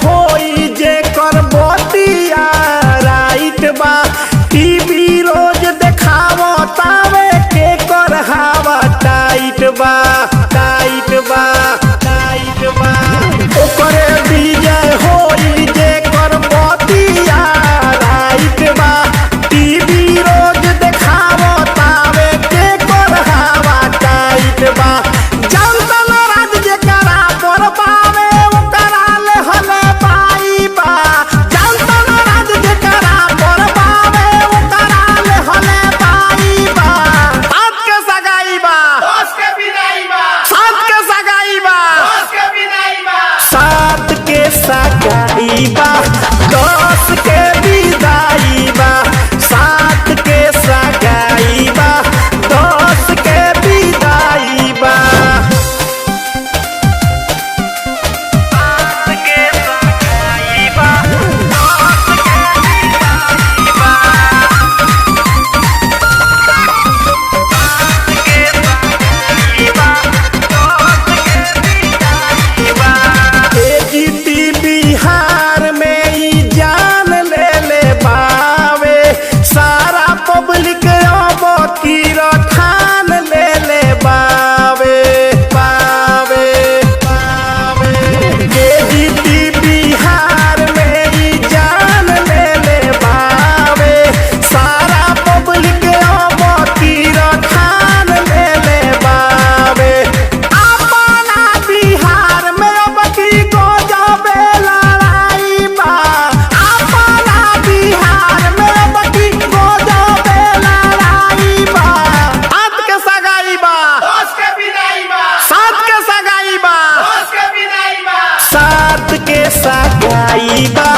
होई जे कर बतिया राइट बा। टीवी रोज देखावो तावे के कर हवा टाइट बा टाइट बा टाइट बा। ओकरे विजय होई जे कर बतिया राइट बा। टीवी रोज देखावो तावे के कर हवा टाइट बा। सगाई बा 10 के विदाई बा। 7 के सगाई बा 10 के विदाई बा। 7 के सगाई बा 10 के विदाई बा। 7 के सगाई बा 10 के विदाई बा। बिहार में ही जान ले ले बावे। सारा पब्लिक अब की ठान ले ले बावे बावे बावे। जीती बिहार में ही जान ले ले बावे। सारा पब्लिक अब की ठान ले ले बावे। अपना बिहार में अब की को जाबे सगाई बा